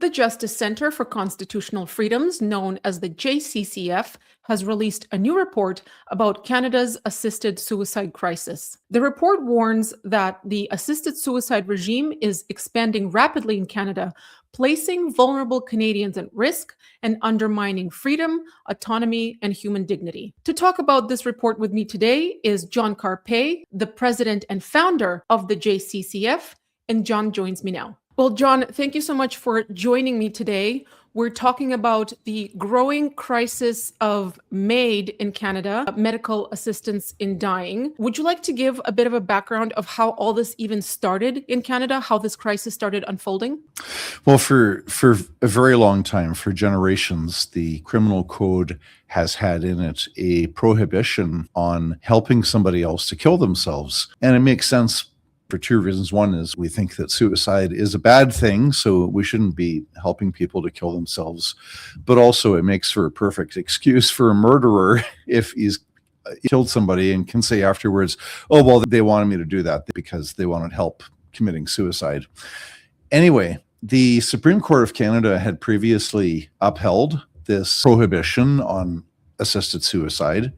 The Justice Center for Constitutional Freedoms, known as the JCCF, has released a new report about Canada's assisted suicide crisis. The report warns that the assisted suicide regime is expanding rapidly in Canada, placing vulnerable Canadians at risk and undermining freedom, autonomy, and human dignity. To talk about this report with me today is John Carpay, the president and founder of the JCCF, and John joins me now. Well, John, thank you so much for joining me today. We're talking about the growing crisis of MAID in Canada, medical assistance in dying. Would you like to give a bit of a background of how all this even started in Canada, how this crisis started unfolding? Well, for a very long time, for generations, the criminal code has had in it a prohibition on helping somebody else to kill themselves. And it makes sense for two reasons. One is we think that suicide is a bad thing, so we shouldn't be helping people to kill themselves. But also it makes for a perfect excuse for a murderer if he's killed somebody and can say afterwards, oh, well, they wanted me to do that because they wanted help committing suicide. Anyway, the Supreme Court of Canada had previously upheld this prohibition on assisted suicide,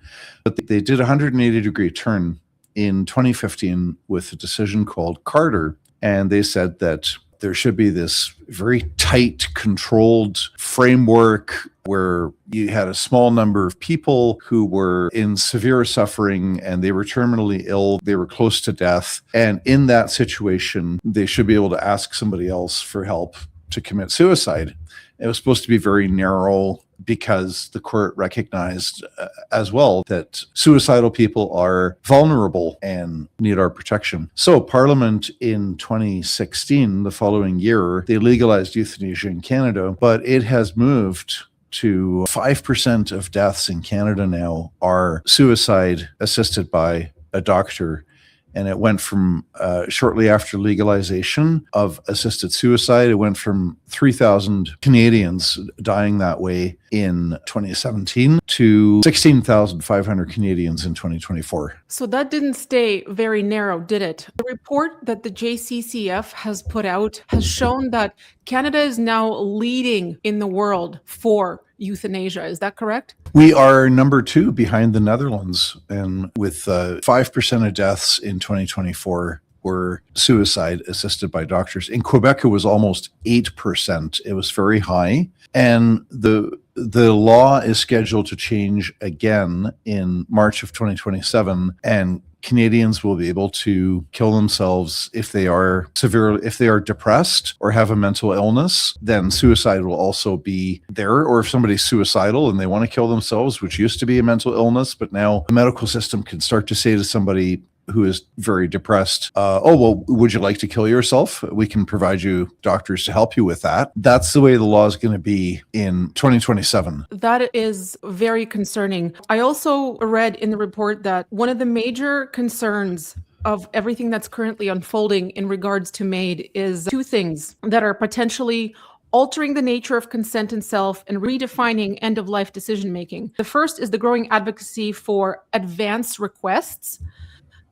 but they did a 180-degree turn in 2015 with a decision called Carter, and they said that there should be this very tight, controlled framework where you had a small number of people who were in severe suffering and they were terminally ill, they were close to death, and in that situation, they should be able to ask somebody else for help to commit suicide. It was supposed to be very narrow because the court recognized as well that suicidal people are vulnerable and need our protection. So Parliament in 2016, the following year, they legalized euthanasia in Canada, but it has moved to 5% of deaths in Canada now are suicide assisted by a doctor. And it went from, shortly after legalization of assisted suicide, it went from 3,000 Canadians dying that way in 2017 to 16,500 Canadians in 2024. So that didn't stay very narrow, did it? The report that the JCCF has put out has shown that Canada is now leading in the world for euthanasia. Is that correct? We are number 2 behind the Netherlands, and with 5% of deaths in 2024 were suicide assisted by doctors. In Quebec, it was almost 8%. It was very high. And the law is scheduled to change again in March of 2027, and Canadians will be able to kill themselves if they are depressed or have a mental illness. Then suicide will also be there. Or if somebody's suicidal and they want to kill themselves, which used to be a mental illness, but now the medical system can start to say to somebody who is very depressed, oh, well, would you like to kill yourself? We can provide you doctors to help you with that. That's the way the law is going to be in 2027. That is very concerning. I also read in the report that one of the major concerns of everything that's currently unfolding in regards to MAID is two things that are potentially altering the nature of consent and self and redefining end-of-life decision-making. The first is the growing advocacy for advance requests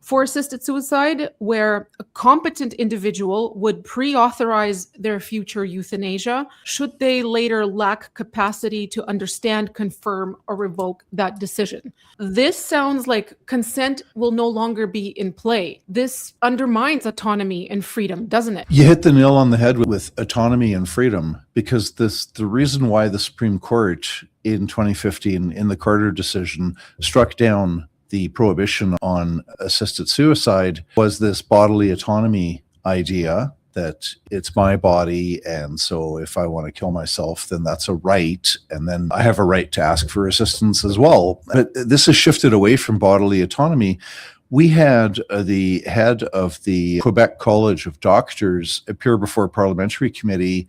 for assisted suicide, where a competent individual would pre-authorize their future euthanasia should they later lack capacity to understand, confirm, or revoke that decision. This sounds like consent will no longer be in play. This undermines autonomy and freedom, doesn't it? You hit the nail on the head with autonomy and freedom, because the reason why the Supreme Court in 2015 in the Carter decision struck down the prohibition on assisted suicide was this bodily autonomy idea that it's my body, and so if I want to kill myself, then that's a right, and then I have a right to ask for assistance as well. But this has shifted away from bodily autonomy. We had the head of the Quebec College of Doctors appear before a parliamentary committee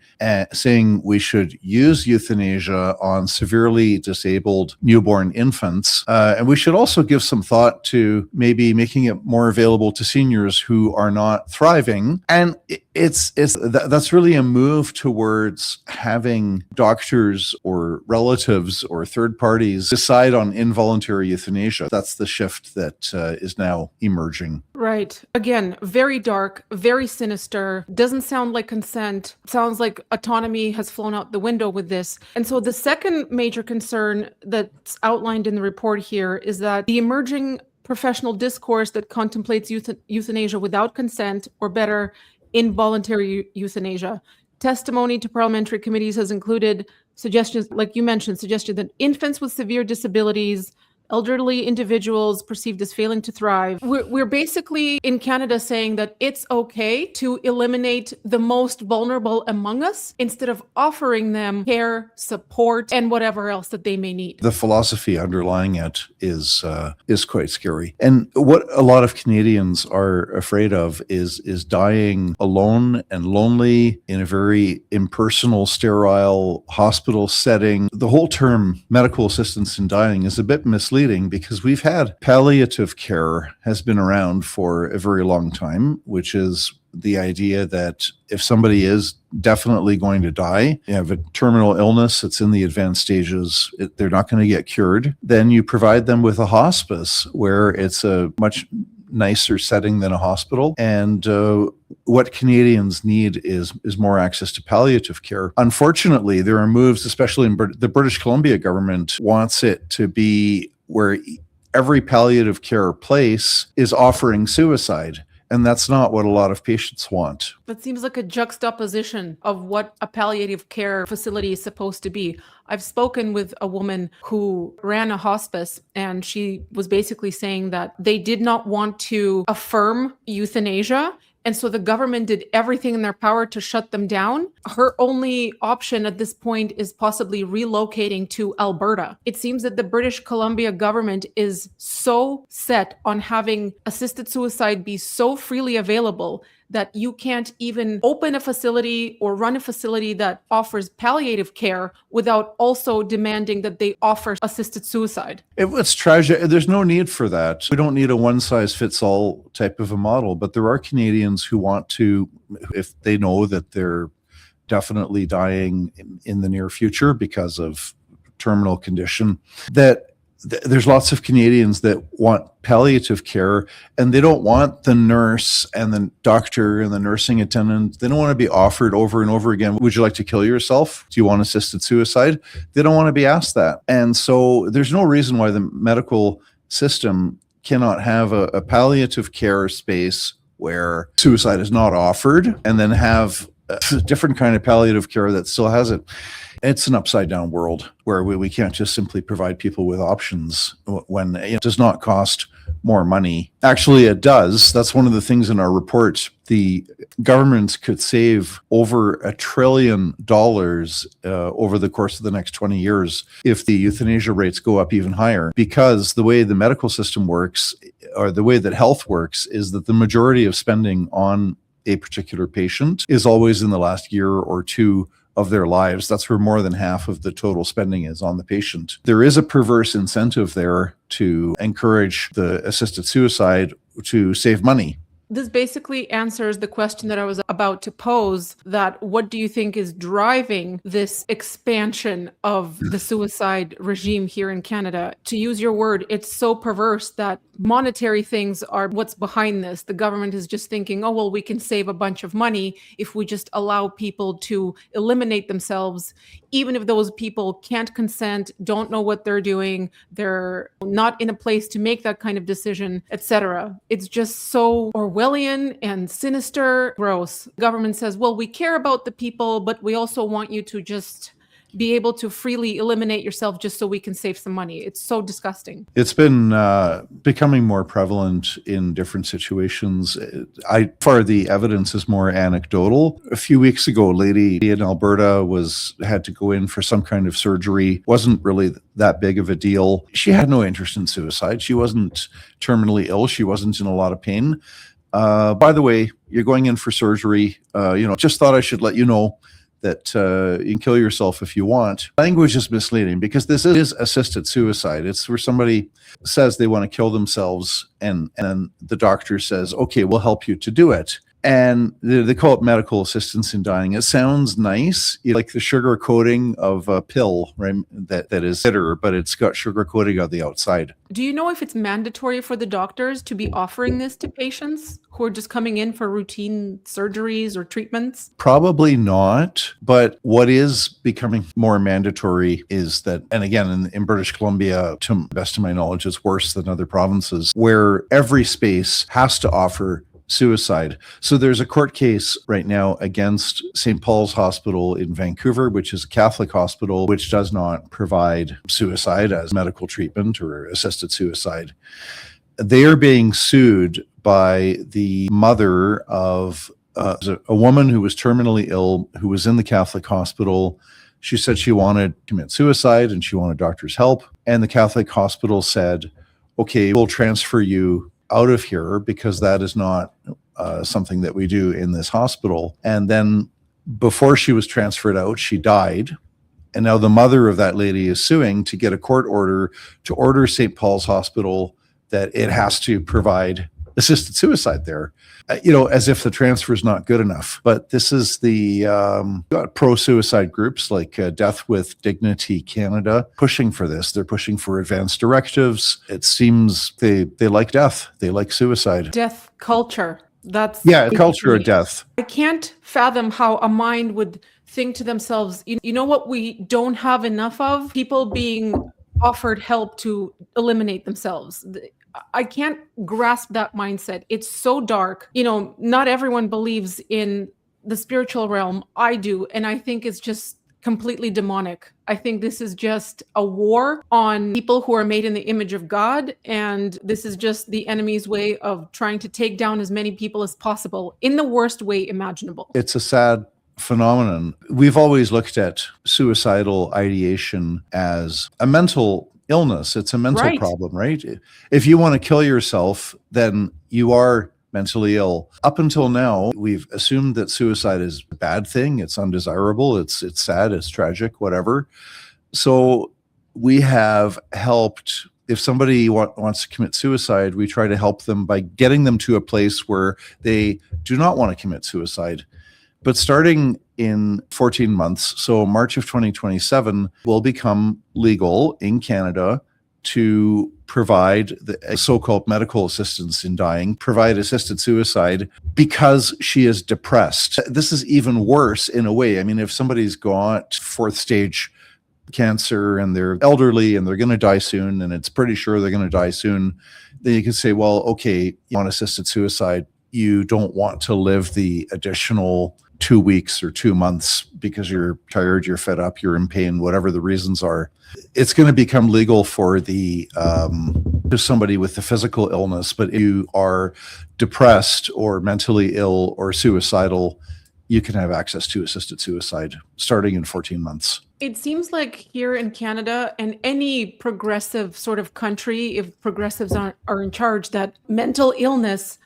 saying we should use euthanasia on severely disabled newborn infants. And we should also give some thought to maybe making it more available to seniors who are not thriving. And that's really a move towards having doctors or relatives or third parties decide on involuntary euthanasia. That's the shift that is now now emerging. Right. Again, very dark, very sinister, doesn't sound like consent, sounds like autonomy has flown out the window with this. And so the second major concern that's outlined in the report here is that the emerging professional discourse that contemplates euthanasia without consent, or better, involuntary euthanasia. Testimony to parliamentary committees has included suggestions, like you mentioned, suggested that infants with severe disabilities, elderly individuals perceived as failing to thrive. We're basically in Canada saying that it's okay to eliminate the most vulnerable among us instead of offering them care, support, and whatever else that they may need. The philosophy underlying it is quite scary. And what a lot of Canadians are afraid of is dying alone and lonely in a very impersonal, sterile hospital setting. The whole term medical assistance in dying is a bit misleading, because we've had palliative care has been around for a very long time, which is the idea that if somebody is definitely going to die, you have a terminal illness, it's in the advanced stages, they're not going to get cured, then you provide them with a hospice where it's a much nicer setting than a hospital. And what Canadians need is more access to palliative care. Unfortunately, there are moves, especially in the British Columbia government wants it to be where every palliative care place is offering suicide. And that's not what a lot of patients want. That seems like a juxtaposition of what a palliative care facility is supposed to be. I've spoken with a woman who ran a hospice, and she was basically saying that they did not want to affirm euthanasia. And so the government did everything in their power to shut them down. Her only option at this point is possibly relocating to Alberta. It seems that the British Columbia government is so set on having assisted suicide be so freely available that you can't even open a facility or run a facility that offers palliative care without also demanding that they offer assisted suicide. It's tragic. There's no need for that. We don't need a one-size-fits-all type of a model, but there are Canadians who want to, if they know that they're definitely dying in the near future because of terminal condition, that there's lots of Canadians that want palliative care, and they don't want the nurse and the doctor and the nursing attendant. They don't want to be offered over and over again, would you like to kill yourself? Do you want assisted suicide? They don't want to be asked that. And so there's no reason why the medical system cannot have a palliative care space where suicide is not offered, and then have a different kind of palliative care that still has it. It's an upside down world where we can't just simply provide people with options when it does not cost more money. Actually, it does. That's one of the things in our report. The governments could save over $1 trillion over the course of the next 20 years if the euthanasia rates go up even higher, because the way the medical system works, or the way that health works, is that the majority of spending on a particular patient is always in the last year or two of their lives. That's where more than half of the total spending is on the patient. There is a perverse incentive there to encourage the assisted suicide to save money. This basically answers the question that I was about to pose, that what do you think is driving this expansion of the suicide regime here in Canada? To use your word, it's so perverse that monetary things are what's behind this. The government is just thinking, oh, well, we can save a bunch of money if we just allow people to eliminate themselves, even if those people can't consent, don't know what they're doing, they're not in a place to make that kind of decision, etc. It's just so Orwellian and sinister, gross. Government says, well, we care about the people, but we also want you to just be able to freely eliminate yourself just so we can save some money. It's so disgusting. It's been becoming more prevalent in different situations. Far the evidence is more anecdotal. A few weeks ago, a lady in Alberta had to go in for some kind of surgery. Wasn't really that big of a deal. She had no interest in suicide. She wasn't terminally ill. She wasn't in a lot of pain. By the way, you're going in for surgery. Just thought I should let you know that you can kill yourself if you want. Language is misleading because this is assisted suicide. It's where somebody says they want to kill themselves and the doctor says, okay, we'll help you to do it. And they call it medical assistance in dying. It sounds nice, like the sugar coating of a pill, right? That is bitter, but it's got sugar coating on the outside. Do you know if it's mandatory for the doctors to be offering this to patients who are just coming in for routine surgeries or treatments? Probably not. But what is becoming more mandatory is that, and again, in British Columbia, to the best of my knowledge, it's worse than other provinces, where every space has to offer suicide. So there's a court case right now against St. Paul's Hospital in Vancouver, which is a Catholic hospital, which does not provide suicide as medical treatment or assisted suicide. They are being sued by the mother of a woman who was terminally ill, who was in the Catholic hospital. She said she wanted to commit suicide and she wanted doctor's help. And the Catholic hospital said, okay, we'll transfer you out of here because that is not something that we do in this hospital. And then before she was transferred out, she died. And now the mother of that lady is suing to get a court order to order St. Paul's Hospital that it has to provide assisted suicide there, as if the transfer is not good enough. But this is the pro-suicide groups like Death with Dignity Canada pushing for this. They're pushing for advanced directives. It seems they like death. They like suicide. Death culture. That's a culture of death. I can't fathom how a mind would think to themselves, you know what we don't have enough of? People being offered help to eliminate themselves. I can't grasp that mindset. It's so dark. Not everyone believes in the spiritual realm. I do. And I think it's just completely demonic. I think this is just a war on people who are made in the image of God. And this is just the enemy's way of trying to take down as many people as possible in the worst way imaginable. It's a sad phenomenon. We've always looked at suicidal ideation as a mental illness. It's a mental problem, right? If you want to kill yourself, then you are mentally ill. Up until now, we've assumed that suicide is a bad thing. It's undesirable. It's sad. It's tragic, whatever. So we have helped. If somebody wants to commit suicide, we try to help them by getting them to a place where they do not want to commit suicide. But starting in 14 months, so March of 2027, will become legal in Canada to provide the so-called medical assistance in dying, provide assisted suicide because she is depressed. This is even worse in a way. I mean, if somebody's got fourth stage cancer and they're elderly and they're going to die soon, and it's pretty sure they're going to die soon, then you can say, well, okay, you want assisted suicide. You don't want to live the additional 2 weeks or 2 months because you're tired, you're fed up, you're in pain, whatever the reasons are. It's going to become legal for somebody with the physical illness, but if you are depressed or mentally ill or suicidal, you can have access to assisted suicide starting in 14 months. It seems like here in Canada and any progressive sort of country, if progressives are in charge, that mental illness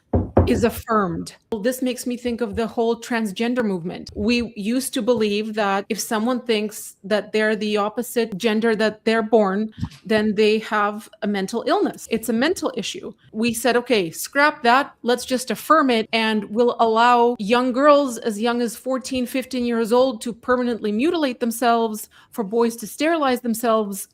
is affirmed. This makes me think of the whole transgender movement. We used to believe that if someone thinks that they're the opposite gender that they're born, then they have a mental illness. It's a mental issue. We said, okay, scrap that. Let's just affirm it. And we'll allow young girls as young as 14, 15 years old to permanently mutilate themselves, for boys to sterilize themselves,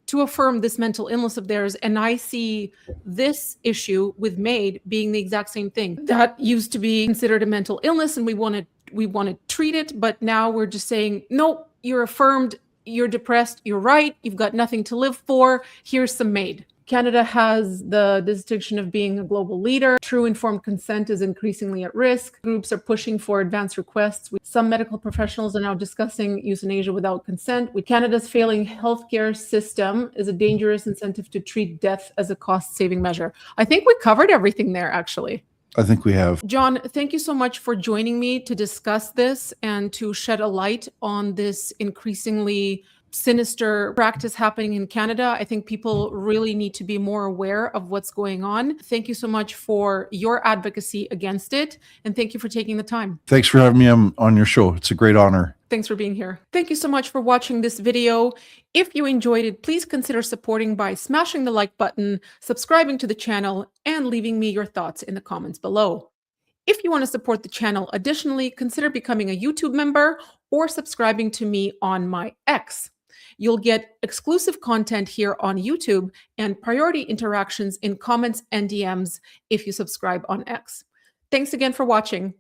to affirm this mental illness of theirs. And I see this issue with MAID being the exact same thing. That used to be considered a mental illness and we want to treat it, but now we're just saying, no, you're affirmed, you're depressed, you're right, you've got nothing to live for, here's some MAID. Canada has the distinction of being a global leader. True informed consent is increasingly at risk. Groups are pushing for advance requests. Some medical professionals are now discussing euthanasia without consent. With Canada's failing healthcare system is a dangerous incentive to treat death as a cost-saving measure. I think we covered everything there, actually. I think we have. John, thank you so much for joining me to discuss this and to shed a light on this increasingly sinister practice happening in Canada. I think people really need to be more aware of what's going on. Thank you so much for your advocacy against it. And thank you for taking the time. Thanks for having me on your show. It's a great honor. Thanks for being here. Thank you so much for watching this video. If you enjoyed it, please consider supporting by smashing the like button, subscribing to the channel, and leaving me your thoughts in the comments below. If you want to support the channel additionally, consider becoming a YouTube member or subscribing to me on my X. You'll get exclusive content here on YouTube and priority interactions in comments and DMs if you subscribe on X. Thanks again for watching.